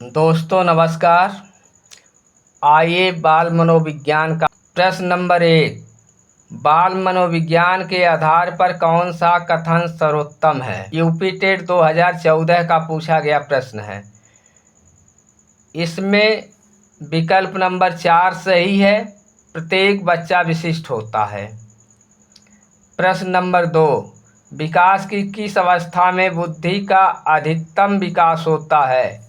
दोस्तों नमस्कार। आइए बाल मनोविज्ञान का प्रश्न नंबर 1। बाल मनोविज्ञान के आधार पर कौन सा कथन सर्वोत्तम है? यूपी टेट 2014 का पूछा गया प्रश्न है। इसमें विकल्प नंबर 4 सही है। प्रत्येक बच्चा विशिष्ट होता है। प्रश्न नंबर 2। विकास की किस अवस्था में बुद्धि का अधिकतम विकास होता है?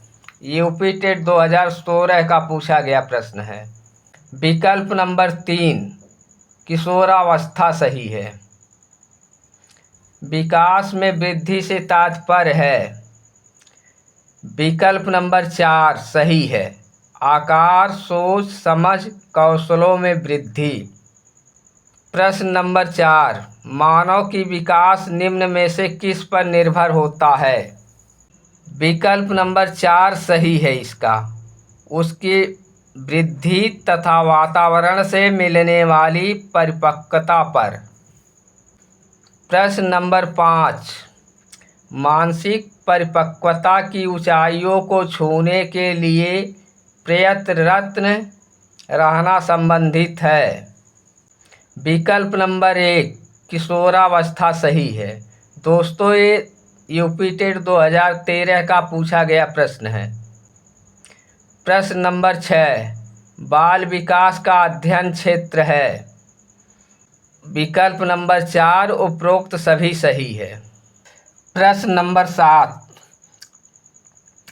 यूपी टेट 2016 का पूछा गया प्रश्न है। विकल्प नंबर 3 किशोरावस्था सही है। विकास में वृद्धि से तात्पर्य है। विकल्प नंबर 4 सही है। आकार, सोच, समझ, कौशलों में वृद्धि। प्रश्न नंबर 4। मानव की विकास निम्न में से किस पर निर्भर होता है? विकल्प नंबर 4 सही है इसका। उसकी वृद्धि तथा वातावरण से मिलने वाली परिपक्वता पर। प्रश्न नंबर 5। मानसिक परिपक्वता की ऊंचाइयों को छूने के लिए प्रयत्नरत रहना संबंधित है। विकल्प नंबर 1 किशोरावस्था सही है। दोस्तों ये यूपी टेट 2013 का पूछा गया प्रश्न है। प्रश्न नंबर 6 बाल विकास का अध्ययन क्षेत्र है। विकल्प नंबर 4 उपरोक्त सभी सही है। प्रश्न नंबर 7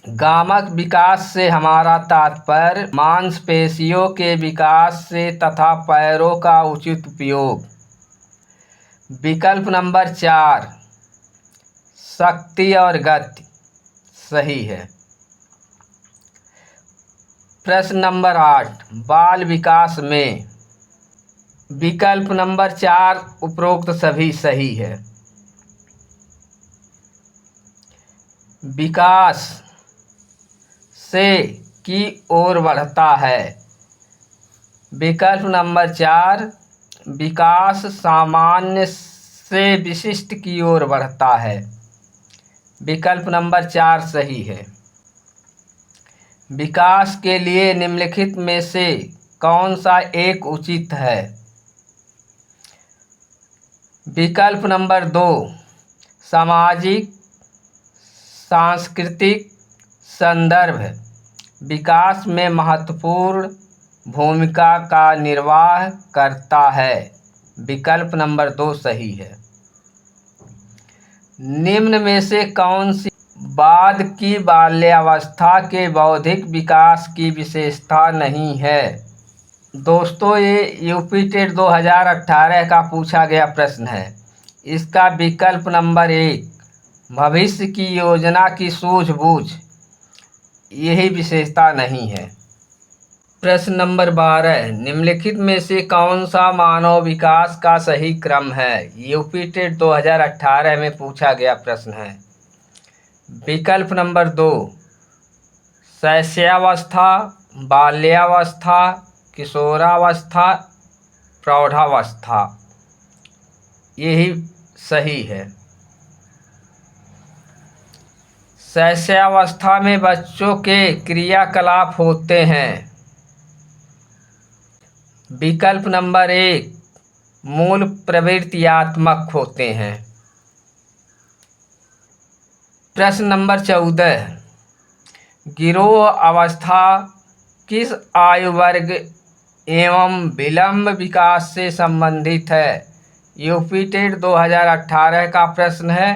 गामक विकास से हमारा तात्पर्य मांसपेशियों के विकास से तथा पैरों का उचित उपयोग। विकल्प नंबर 4 शक्ति और गति सही है। प्रश्न नंबर 8 बाल विकास में। विकल्प नंबर 4 उपरोक्त सभी सही है। विकास से की ओर बढ़ता है। विकल्प नंबर 4 विकास सामान्य से विशिष्ट की ओर बढ़ता है। विकल्प नंबर 4 सही है। विकास के लिए निम्नलिखित में से कौन सा एक उचित है? विकल्प नंबर 2 सामाजिक सांस्कृतिक संदर्भ विकास में महत्वपूर्ण भूमिका का निर्वाह करता है। विकल्प नंबर 2 सही है। निम्न में से कौन सी बाद की बाल्यावस्था के बौद्धिक विकास की विशेषता नहीं है? दोस्तों ये यूपी टेट 2018 का पूछा गया प्रश्न है। इसका विकल्प नंबर 1 भविष्य की योजना की सूझबूझ यही विशेषता नहीं है। प्रश्न नंबर 12 निम्नलिखित में से कौन सा मानव विकास का सही क्रम है? यूपी टेट 2018 में पूछा गया प्रश्न है। विकल्प नंबर 2 शैशवावस्था, बाल्यावस्था, किशोरावस्था, प्रौढ़ावस्था यही सही है। शैशवावस्था में बच्चों के क्रियाकलाप होते हैं। विकल्प नंबर 1 मूल प्रवृत्तियात्मक होते हैं। प्रश्न नंबर 14 गिरोह अवस्था किस आयु वर्ग एवं विलंब विकास से संबंधित है? यूपी टेट 2018 का प्रश्न है।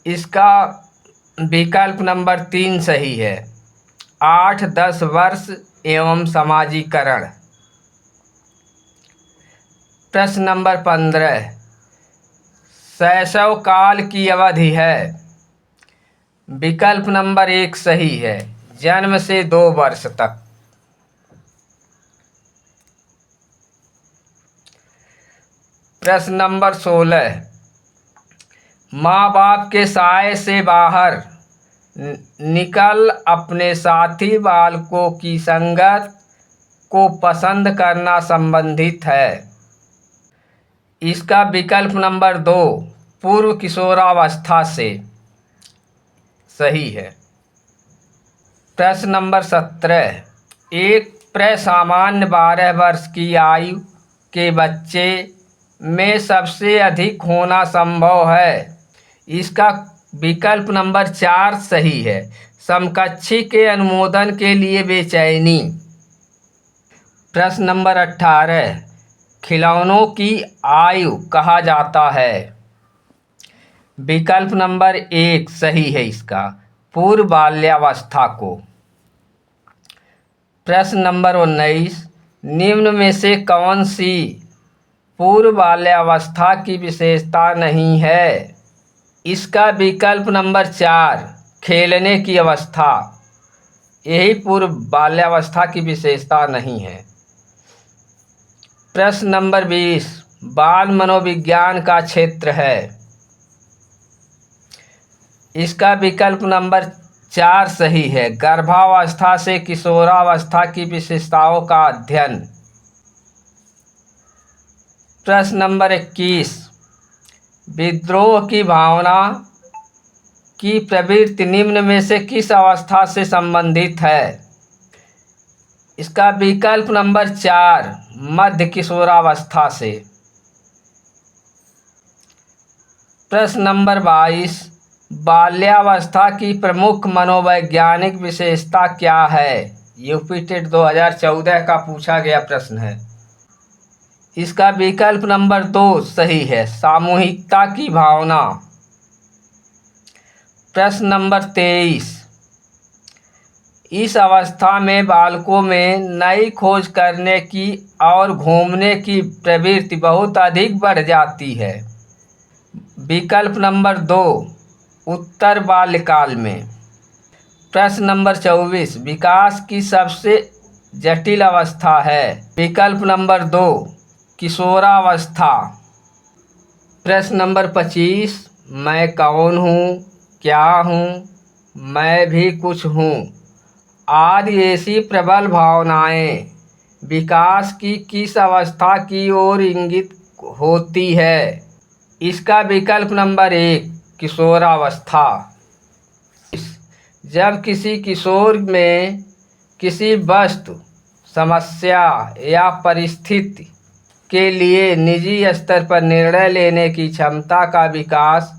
इसका विकल्प नंबर 3 सही है। 8-10 वर्ष एवं समाजीकरण। प्रश्न नंबर 15 शैशव काल की अवधि है। विकल्प नंबर 1 सही है। जन्म से 2 वर्ष तक। प्रश्न नंबर 16 माँ बाप के साए से बाहर निकल अपने साथी बालकों की संगत को पसंद करना संबंधित है। इसका विकल्प नंबर 2 पूर्व किशोरावस्था से सही है। प्रश्न नंबर 17, एक प्रसामान्य 12 वर्ष की आयु के बच्चे में सबसे अधिक होना संभव है। इसका विकल्प नंबर 4 सही है। समकक्षी के अनुमोदन के लिए बेचैनी। प्रश्न नंबर 18, खिलौनों की आयु कहा जाता है। विकल्प नंबर 1 सही है इसका, पूर्व बाल्यावस्था को। प्रश्न नंबर 19, निम्न में से कौन सी पूर्व बाल्यावस्था की विशेषता नहीं है। इसका विकल्प नंबर 4, खेलने की अवस्था। यही पूर्व बाल्यावस्था की विशेषता नहीं है। प्रश्न नंबर 20, बाल मनोविज्ञान का क्षेत्र है। इसका विकल्प नंबर 4 सही है, गर्भावस्था से किशोरावस्था की विशेषताओं का अध्ययन। प्रश्न नंबर 21, विद्रोह की भावना की प्रवृत्ति निम्न में से किस अवस्था से संबंधित है। इसका विकल्प नंबर 4, मध्य किशोरावस्था से। प्रश्न नंबर 22, बाल्यावस्था की प्रमुख मनोवैज्ञानिक विशेषता क्या है। यूपी टेट 2014 का पूछा गया प्रश्न है। इसका विकल्प नंबर 2 सही है, सामूहिकता की भावना। प्रश्न नंबर 23, इस अवस्था में बालकों में नई खोज करने की और घूमने की प्रवृत्ति बहुत अधिक बढ़ जाती है। विकल्प नंबर 2, उत्तर बाल्यकाल में। प्रश्न नंबर 24, विकास की सबसे जटिल अवस्था है। विकल्प नंबर 2, किशोरावस्था। प्रश्न नंबर 25, मैं कौन हूँ, क्या हूँ, मैं भी कुछ हूँ आदि ऐसी प्रबल भावनाएं विकास की किस अवस्था की ओर इंगित होती है। इसका विकल्प नंबर 1, किशोरावस्था। जब किसी किशोर में किसी वस्तु, समस्या या परिस्थिति के लिए निजी स्तर पर निर्णय लेने की क्षमता का विकास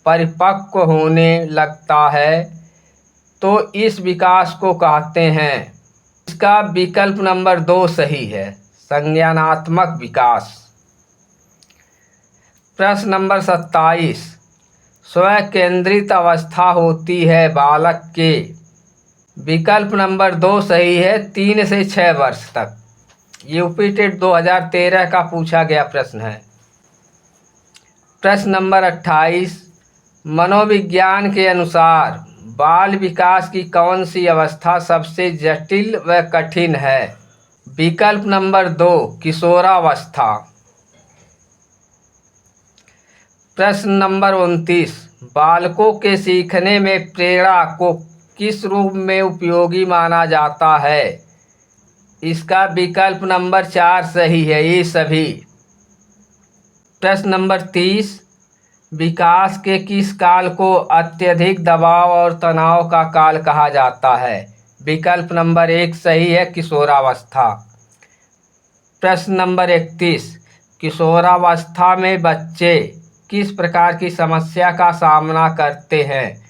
परिपक्व होने लगता है तो इस विकास को कहते हैं। इसका विकल्प नंबर 2 सही है, संज्ञानात्मक विकास। प्रश्न नंबर 27, स्वकेंद्रित अवस्था होती है बालक के। विकल्प नंबर 2 सही है, 3 से 6 वर्ष तक। यूपी टेट 2013 का पूछा गया प्रश्न है। प्रश्न नंबर 28, मनोविज्ञान के अनुसार बाल विकास की कौन सी अवस्था सबसे जटिल व कठिन है। विकल्प नंबर 2, किशोरावस्था। प्रश्न नंबर 29, बालकों के सीखने में प्रेरणा को किस रूप में उपयोगी माना जाता है। इसका विकल्प नंबर 4 सही है, ये सभी। प्रश्न नंबर 30, विकास के किस काल को अत्यधिक दबाव और तनाव का काल कहा जाता है। विकल्प नंबर 1 सही है, किशोरावस्था। प्रश्न नंबर 31, किशोरावस्था में बच्चे किस प्रकार की समस्या का सामना करते हैं।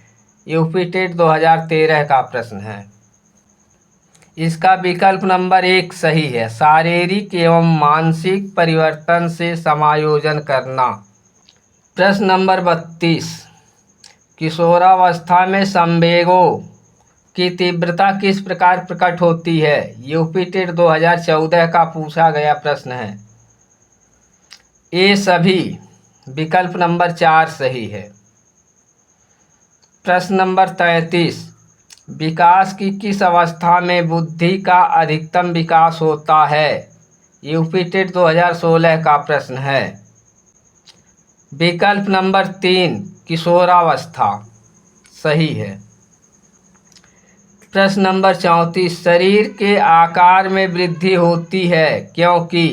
यूपी टेट 2013 का प्रश्न है। इसका विकल्प नंबर 1 सही है, शारीरिक एवं मानसिक परिवर्तन से समायोजन करना। प्रश्न नंबर 32, किशोरावस्था में संवेगों की तीव्रता किस प्रकार प्रकट होती है। यूपी टेट 2014 का पूछा गया प्रश्न है। ये सभी। विकल्प नंबर 4 सही है। प्रश्न नंबर 33, विकास की किस अवस्था में बुद्धि का अधिकतम विकास होता है। यूपी टेट 2016 का प्रश्न है। विकल्प नंबर 3, किशोरावस्था सही है। प्रश्न नंबर 34, शरीर के आकार में वृद्धि होती है क्योंकि।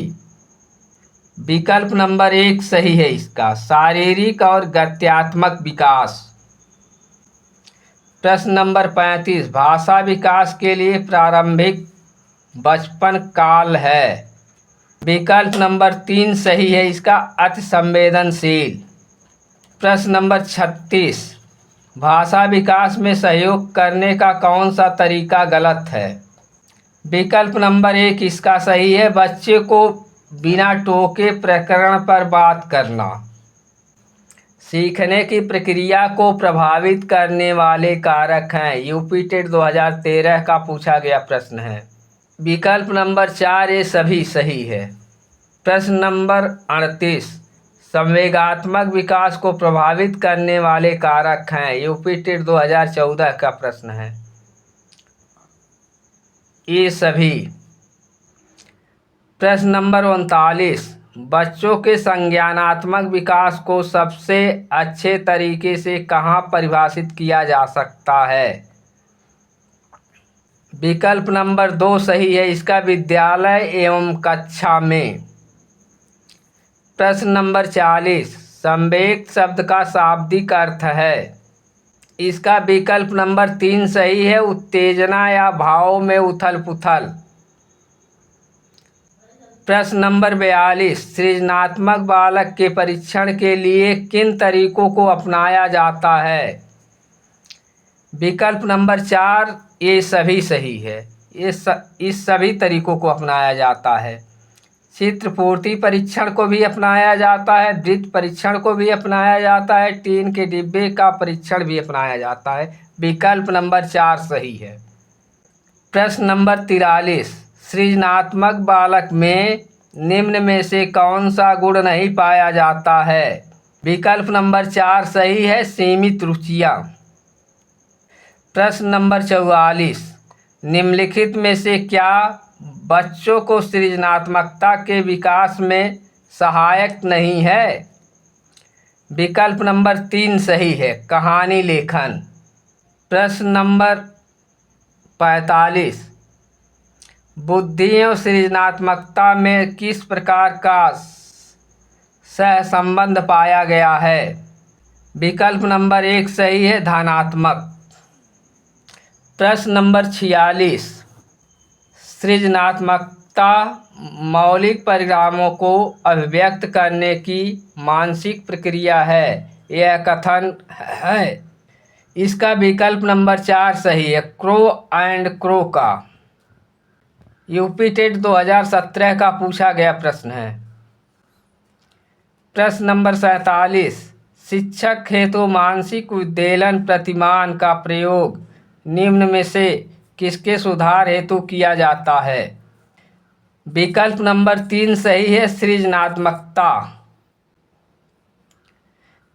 विकल्प नंबर 1 सही है इसका, शारीरिक और गत्यात्मक विकास। प्रश्न नंबर 35, भाषा विकास के लिए प्रारंभिक बचपन काल है। विकल्प नंबर 3 सही है, इसका अति संवेदनशील। प्रश्न नंबर 36, भाषा विकास में सहयोग करने का कौन सा तरीका गलत है। विकल्प नंबर 1 इसका सही है, बच्चे को बिना टोके प्रकरण पर बात करना। सीखने की प्रक्रिया को प्रभावित करने वाले कारक हैं। यूपी टेट 2013 का पूछा गया प्रश्न है। विकल्प नंबर 4 ये सभी सही है। प्रश्न नंबर 38, संवेगात्मक विकास को प्रभावित करने वाले कारक हैं। यूपी टेट 2014 का प्रश्न है। ये सभी। प्रश्न नंबर 39, बच्चों के संज्ञानात्मक विकास को सबसे अच्छे तरीके से कहाँ परिभाषित किया जा सकता है। विकल्प नंबर 2 सही है, इसका विद्यालय एवं कक्षा में। प्रश्न नंबर 40, संवेग शब्द का शाब्दिक अर्थ है। इसका विकल्प नंबर 3 सही है, उत्तेजना या भाव में उथल पुथल। प्रश्न नंबर 42, सृजनात्मक बालक के परीक्षण के लिए किन तरीकों को अपनाया जाता है। विकल्प नंबर 4 ये सभी सही है, इस सभी तरीकों को अपनाया जाता है। चित्रपूर्ति परीक्षण को भी अपनाया जाता है, वृत्त परीक्षण को भी अपनाया जाता है, टीन के डिब्बे का परीक्षण भी अपनाया जाता है। विकल्प नंबर 4 सही है। प्रश्न नंबर 43, सृजनात्मक बालक में निम्न में से कौन सा गुण नहीं पाया जाता है। विकल्प नंबर 4 सही है, सीमित रुचियाँ। प्रश्न नंबर 44, निम्नलिखित में से क्या बच्चों को सृजनात्मकता के विकास में सहायक नहीं है। विकल्प नंबर 3 सही है, कहानी लेखन। प्रश्न नंबर 45, बुद्धि एवं सृजनात्मकता में किस प्रकार का सहसंबंध पाया गया है। विकल्प नंबर 1 सही है, धनात्मक। प्रश्न नंबर 46, सृजनात्मकता मौलिक परिणामों को अभिव्यक्त करने की मानसिक प्रक्रिया है, यह कथन है। इसका विकल्प नंबर 4 सही है, क्रो एंड क्रो का। यूपी टेट 2017 का पूछा गया प्रश्न है। प्रश्न नंबर 47, शिक्षक हेतु मानसिक उद्वेलन प्रतिमान का प्रयोग निम्न में से किसके सुधार हेतु किया जाता है। विकल्प नंबर 3 सही है, सृजनात्मकता।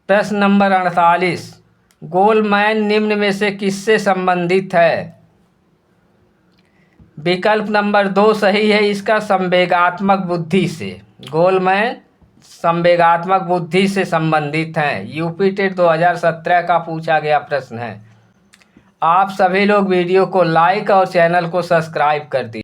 प्रश्न नंबर 48, गोलमैन निम्न में से किससे संबंधित है। विकल्प नंबर 2 सही है, इसका संवेगात्मक बुद्धि से। गोलमैन संवेगात्मक बुद्धि से संबंधित हैं। यूपी टेट 2017 का पूछा गया प्रश्न है। आप सभी लोग वीडियो को लाइक और चैनल को सब्सक्राइब कर दीजिए।